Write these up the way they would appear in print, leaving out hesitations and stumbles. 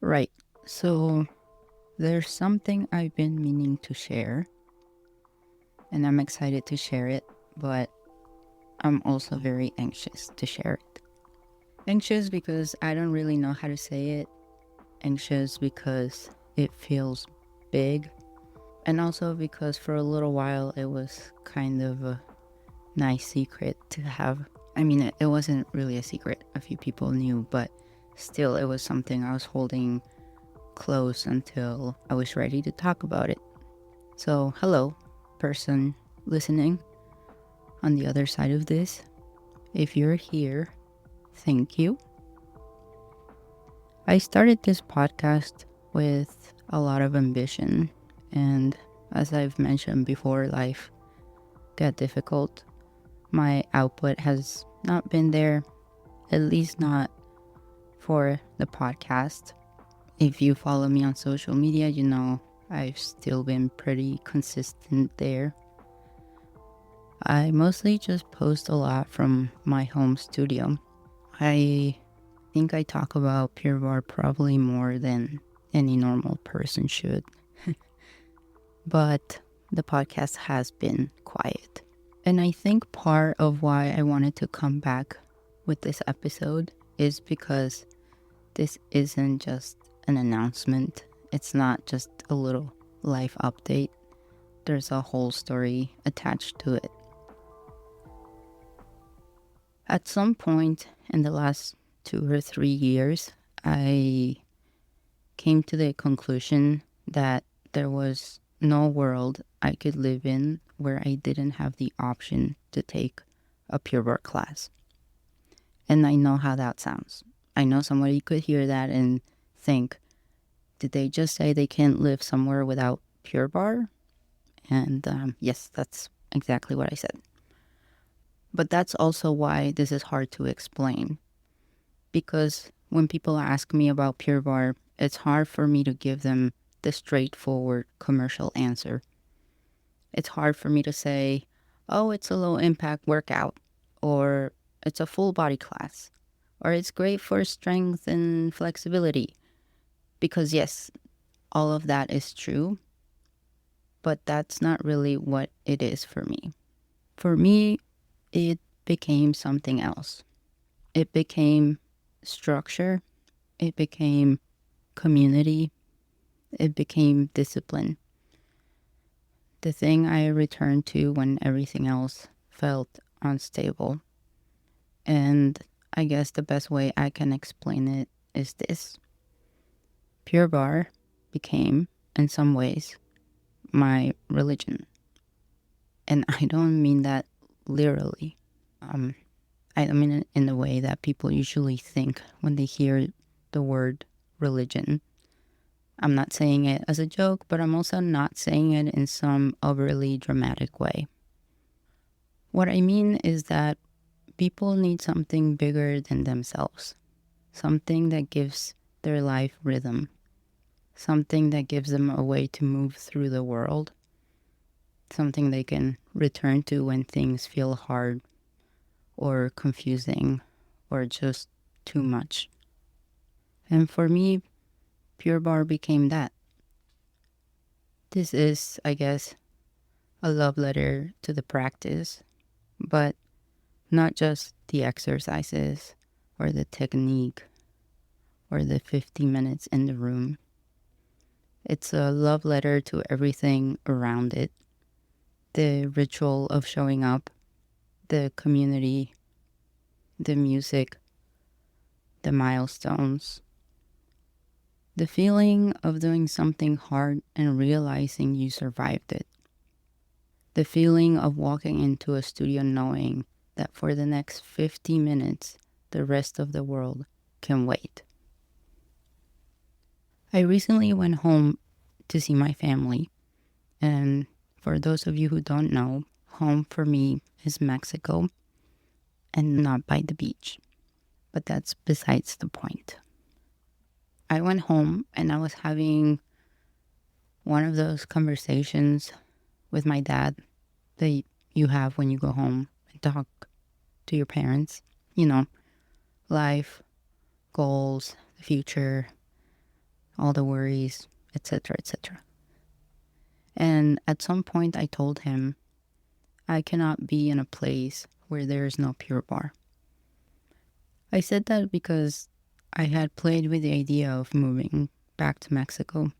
Right. So there's something I've been meaning to share, and I'm excited to share it, but I'm also very anxious to share it. Anxious because I don't really know how to say it, anxious because it feels big, and also because for a little while it was kind of a nice secret to have. I mean, it wasn't really a secret, a few people knew, but still, it was something I was holding close until I was ready to talk about it. So, hello, person listening on the other side of this. If you're here, thank you. I started this podcast with a lot of ambition, and as I've mentioned before, life got difficult. My output has not been there, at least not for the podcast. If you follow me on social media, you know I've still been pretty consistent there. I mostly just post a lot from my home studio. I think I talk about Pure Barre probably more than any normal person should. But the podcast has been quiet. And I think part of why I wanted to come back with this episode is because this isn't just an announcement. It's not just a little life update. There's a whole story attached to it. At some point in the last 2 or 3 years, I came to the conclusion that there was no world I could live in where I didn't have the option to take a Pure Barre class. And I know how that sounds. I know somebody could hear that and think, did they just say they can't live somewhere without Pure Barre? And yes, that's exactly what I said. But that's also why this is hard to explain. Because when people ask me about Pure Barre, it's hard for me to give them the straightforward commercial answer. It's hard for me to say, oh, it's a low impact workout, or it's a full body class, or it's great for strength and flexibility. Because, yes, all of that is true, but that's not really what it is for me. For me, it became something else. It became structure, it became community, it became discipline. The thing I returned to when everything else felt unstable. And I guess the best way I can explain it is this: Pure Barre became, in some ways, my religion. And I don't mean that literally. I mean it in the way that people usually think when they hear the word religion. I'm not saying it as a joke, but I'm also not saying it in some overly dramatic way. What I mean is that people need something bigger than themselves, something that gives their life rhythm, something that gives them a way to move through the world, something they can return to when things feel hard or confusing or just too much. And for me, Pure Barre became that. This is, I guess, a love letter to the practice, but not just the exercises or the technique or the 50 minutes in the room. It's a love letter to everything around it: the ritual of showing up, the community, the music, the milestones, the feeling of doing something hard and realizing you survived it. The feeling of walking into a studio knowing that for the next 50 minutes, the rest of the world can wait. I recently went home to see my family, and for those of you who don't know, home for me is Mexico and not by the beach. But that's besides the point. I went home and I was having one of those conversations with my dad that you have when you go home and talk to your parents. You know, life, goals, the future, all the worries, etc., etc. And at some point, I told him I cannot be in a place where there is no Pure Barre. I said that because I had played with the idea of moving back to Mexico.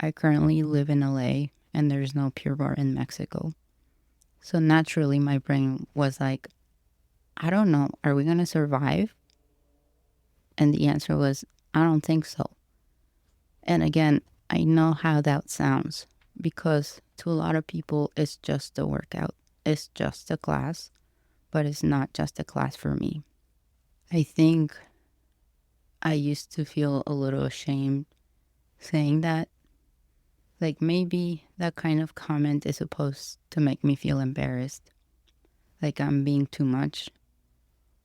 I currently live in LA and there's no Pure Barre in Mexico. So naturally, my brain was like, I don't know, are we going to survive? And the answer was, I don't think so. And again, I know how that sounds because to a lot of people, it's just a workout. It's just a class, but it's not just a class for me. I think I used to feel a little ashamed saying that. Like maybe that kind of comment is supposed to make me feel embarrassed. Like I'm being too much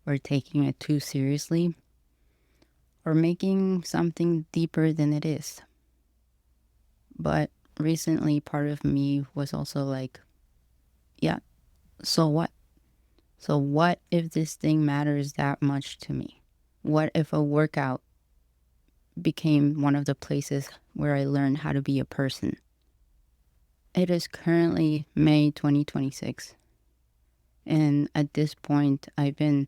or taking it too seriously or making something deeper than it is. But recently, part of me was also like, yeah, so what? So what if this thing matters that much to me? What if a workout became one of the places where I learned how to be a person? It is currently May 2026. And at this point, I've been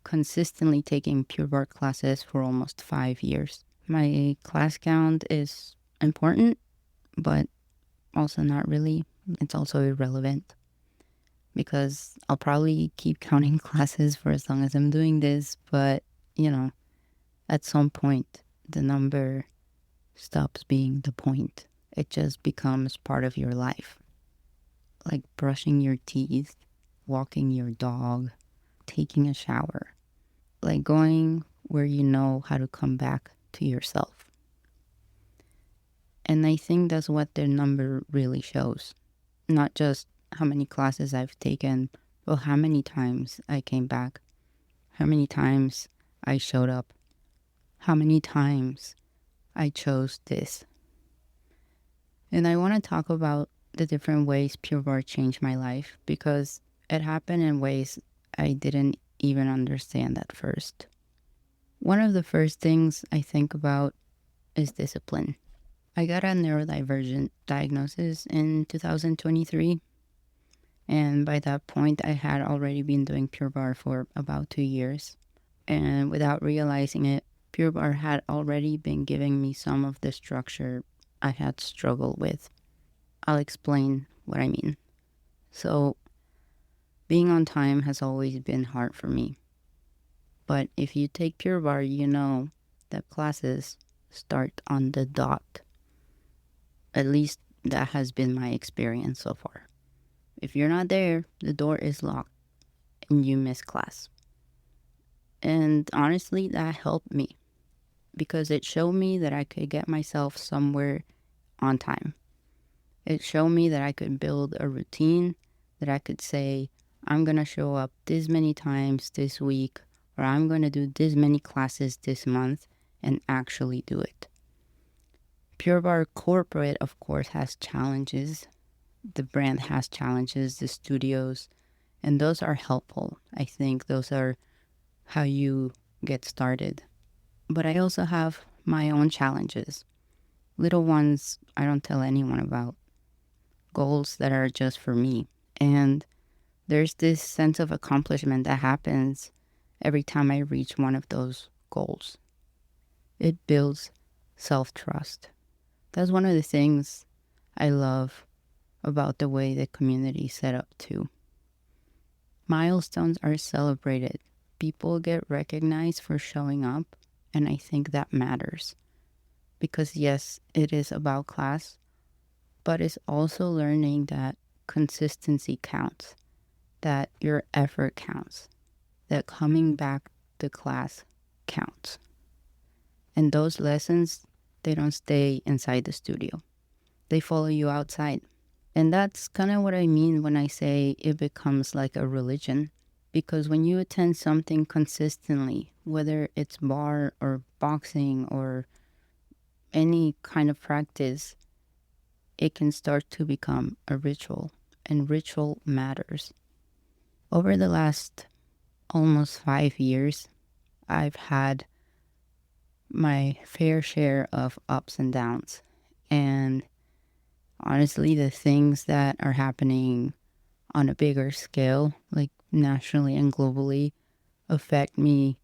consistently taking Pure Barre classes for almost 5 years. My class count is important, but also not really. It's also irrelevant because I'll probably keep counting classes for as long as I'm doing this. But, at some point, the number stops being the point. It just becomes part of your life. Like brushing your teeth, walking your dog, taking a shower. Like going where you know how to come back to yourself. And I think that's what the number really shows. Not just how many classes I've taken, but how many times I came back. How many times I showed up. How many times I chose this. And I want to talk about the different ways Pure Barre changed my life because it happened in ways I didn't even understand at first. One of the first things I think about is discipline. I got a neurodivergent diagnosis in 2023, and by that point, I had already been doing Pure Barre for about 2 years. And without realizing it, Pure Barre had already been giving me some of the structure I had struggled with. I'll explain what I mean. So, being on time has always been hard for me. But if you take Pure Barre, you know that classes start on the dot. At least that has been my experience so far. If you're not there, the door is locked and you miss class. And honestly, that helped me because it showed me that I could get myself somewhere on time. It showed me that I could build a routine, that I could say, I'm going to show up this many times this week, or I'm going to do this many classes this month and actually do it. Pure Barre Corporate, of course, has challenges. The brand has challenges, the studios, and those are helpful. I think those are how you get started. But I also have my own challenges. Little ones I don't tell anyone about. Goals that are just for me. And there's this sense of accomplishment that happens every time I reach one of those goals. It builds self-trust. That's one of the things I love about the way the community is set up too. Milestones are celebrated. People get recognized for showing up, and I think that matters. Because yes, it is about class, but it's also learning that consistency counts, that your effort counts, that coming back to class counts. And those lessons, they don't stay inside the studio. They follow you outside. And that's kind of what I mean when I say it becomes like a religion. Because when you attend something consistently, whether it's barre or boxing or any kind of practice, it can start to become a ritual. And ritual matters. Over the last almost 5 years, I've had my fair share of ups and downs. And honestly, the things that are happening on a bigger scale, like nationally and globally, affect me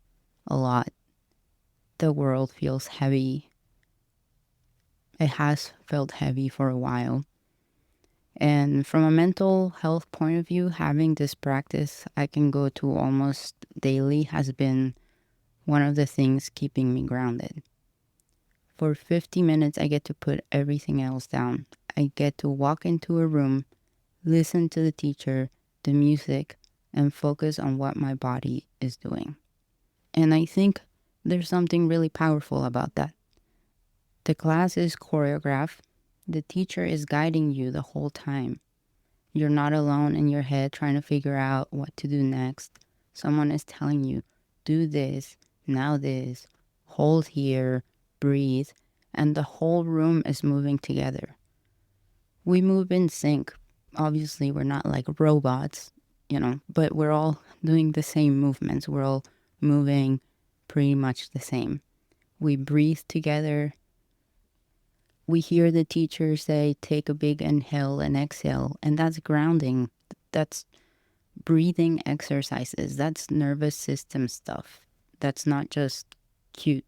a lot. The world feels heavy. It has felt heavy for a while. And from a mental health point of view, having this practice I can go to almost daily has been one of the things keeping me grounded. For 50 minutes, I get to put everything else down. I get to walk into a room, listen to the teacher, the music, and focus on what my body is doing. And I think there's something really powerful about that. The class is choreographed. The teacher is guiding you the whole time. You're not alone in your head trying to figure out what to do next. Someone is telling you, do this, now this, hold here, breathe, and the whole room is moving together. We move in sync. Obviously, we're not like robots, but we're all doing the same movements. We're all moving pretty much the same. We breathe together. We hear the teacher say, take a big inhale and exhale, and that's grounding. That's breathing exercises. That's nervous system stuff. That's not just cute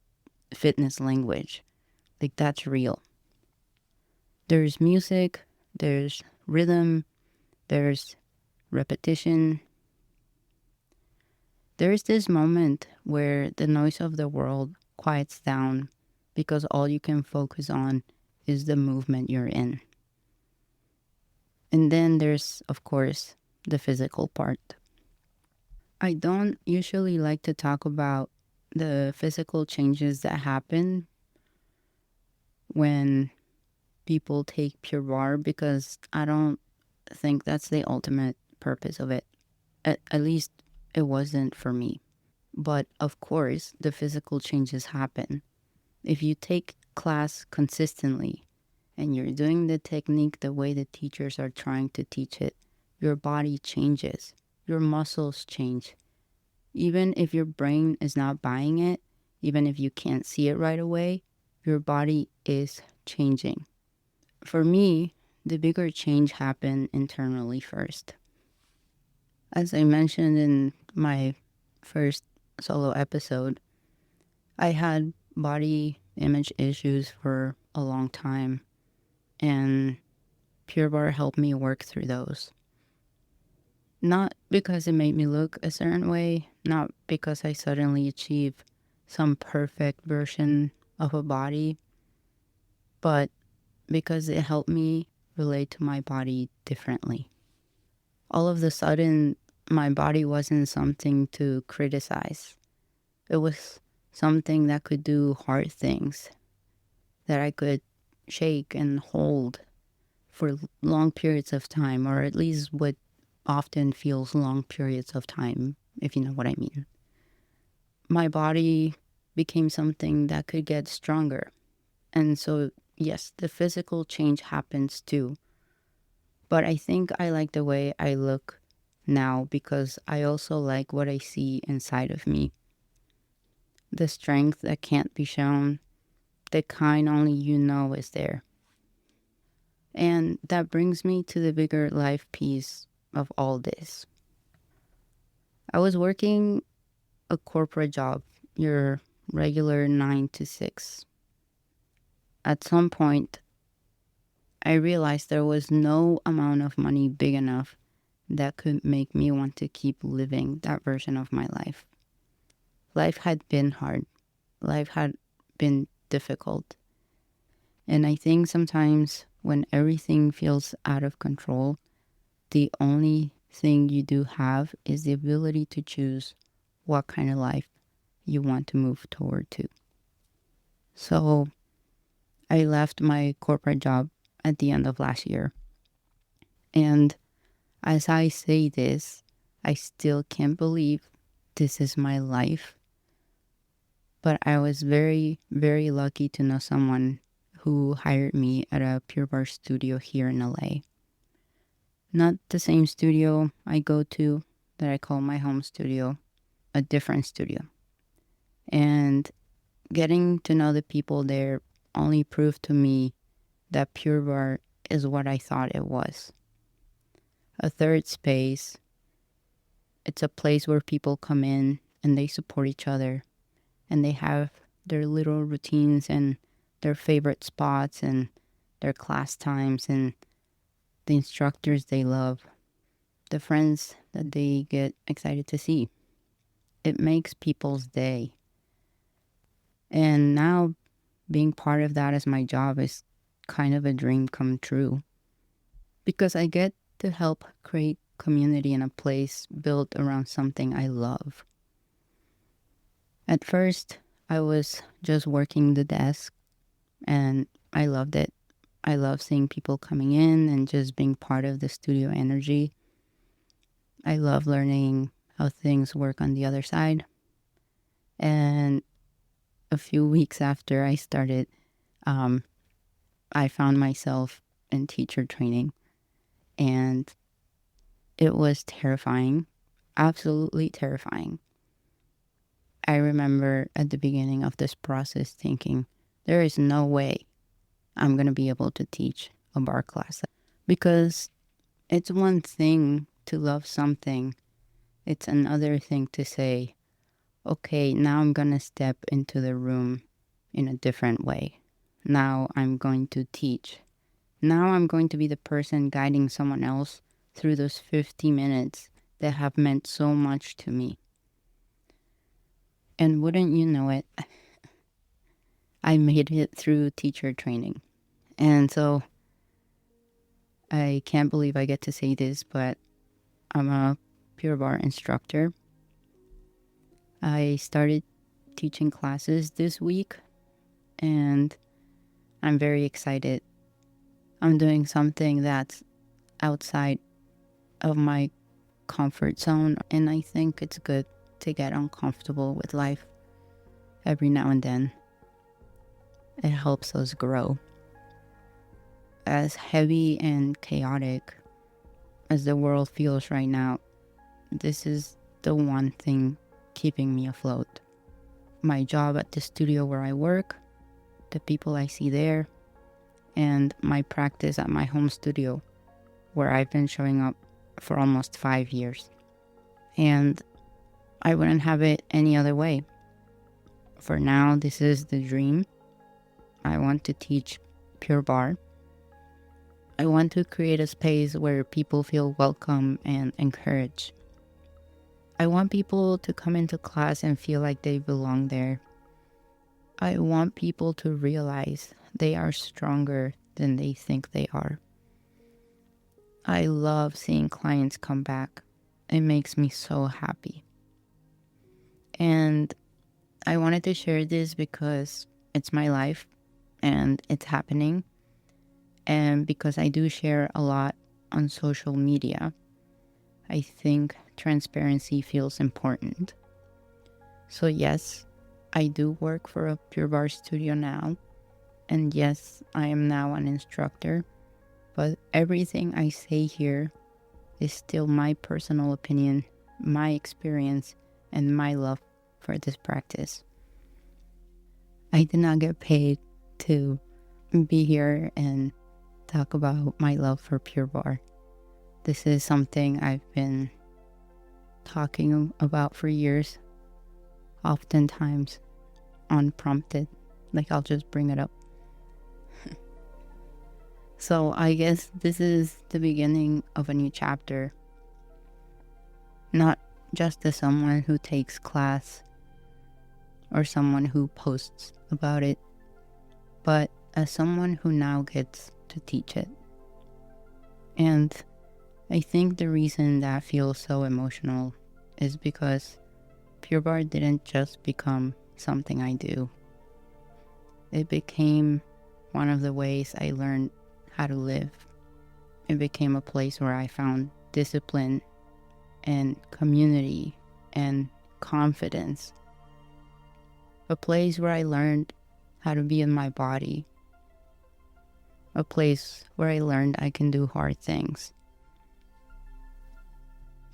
fitness language. Like, that's real. There's music, there's rhythm, there's repetition. There's this moment where the noise of the world quiets down because all you can focus on is the movement you're in. And then there's, of course, the physical part. I don't usually like to talk about the physical changes that happen when people take Pure Barre because I don't think that's the ultimate purpose of it. At least it wasn't for me. But of course, the physical changes happen. If you take class consistently and you're doing the technique the way the teachers are trying to teach it, your body changes, your muscles change. Even if your brain is not buying it, even if you can't see it right away, your body is changing. For me, the bigger change happened internally first. As I mentioned in my first solo episode, I had body image issues for a long time, and Pure Barre helped me work through those. Not because it made me look a certain way, not because I suddenly achieved some perfect version of a body, but because it helped me relate to my body differently. All of a sudden, my body wasn't something to criticize. It was something that could do hard things, that I could shake and hold for long periods of time, or at least what often feels long periods of time, if you know what I mean. My body became something that could get stronger. And so, yes, the physical change happens too. But I think I like the way I look now because I also like what I see inside of me. The strength that can't be shown, the kind only you know is there. And that brings me to the bigger life piece of all this. I was working a corporate job, your regular 9 to 6. At some point, I realized there was no amount of money big enough that could make me want to keep living that version of my life. Life had been hard. Life had been difficult. And I think sometimes when everything feels out of control, the only thing you do have is the ability to choose what kind of life you want to move toward to. So I left my corporate job at the end of last year. And as I say this, I still can't believe this is my life. But I was very, very lucky to know someone who hired me at a Pure Barre studio here in LA. Not the same studio I go to that I call my home studio, a different studio. And Getting to know the people there only proved to me that Pure Barre is what I thought it was. A third space. It's a place where people come in and they support each other and they have their little routines and their favorite spots and their class times and the instructors they love, the friends that they get excited to see. It makes people's day. And now being part of that as my job is kind of a dream come true because I get to help create community in a place built around something I love. At first, I was just working the desk and I loved it. I love seeing people coming in and just being part of the studio energy. I love learning how things work on the other side. And a few weeks after I started, I found myself in teacher training. And it was terrifying, absolutely terrifying. I remember at the beginning of this process thinking, there is no way I'm going to be able to teach a barre class. Because it's one thing to love something. It's another thing to say, okay, now I'm going to step into the room in a different way. Now I'm going to teach. Now I'm going to be the person guiding someone else through those 50 minutes that have meant so much to me. And wouldn't you know it, I made it through teacher training. And so I can't believe I get to say this, but I'm a Pure Barre instructor. I started teaching classes this week and I'm very excited. I'm doing something that's outside of my comfort zone, and I think it's good to get uncomfortable with life every now and then. It helps us grow. As heavy and chaotic as the world feels right now, this is the one thing keeping me afloat. My job at the studio where I work, the people I see there, and my practice at my home studio where I've been showing up for almost 5 years. And I wouldn't have it any other way. For now, this is the dream. I want to teach Pure Barre. I want to create a space where people feel welcome and encouraged. I want people to come into class and feel like they belong there. I want people to realize they are stronger than they think they are. I love seeing clients come back. It makes me so happy. And I wanted to share this because it's my life and it's happening. And because I do share a lot on social media, I think transparency feels important. So yes, I do work for a Pure Barre studio now. And yes, I am now an instructor. But everything I say here is still my personal opinion, my experience, and my love for this practice. I did not get paid to be here and talk about my love for Pure Barre. This is something I've been talking about for years, oftentimes unprompted, like I'll just bring it up. So I guess this is the beginning of a new chapter. Not just as someone who takes class or someone who posts about it, but as someone who now gets to teach it. And I think the reason that feels so emotional is because Pure Barre didn't just become something I do. It became one of the ways I learned how to live. It became a place where I found discipline and community and confidence. A place where I learned how to be in my body. A place where I learned I can do hard things.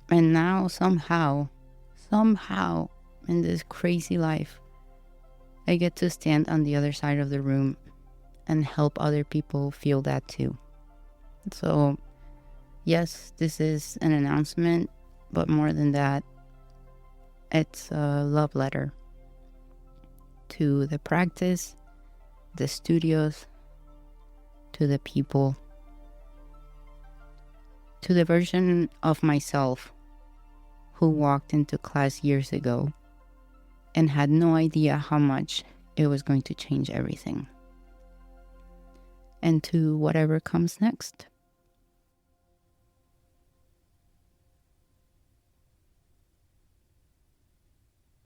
And now somehow in this crazy life, I get to stand on the other side of the room and help other people feel that too. So, yes, this is an announcement, but more than that, it's a love letter to the practice, the studios, to the people, to the version of myself who walked into class years ago and had no idea how much it was going to change everything, and to whatever comes next.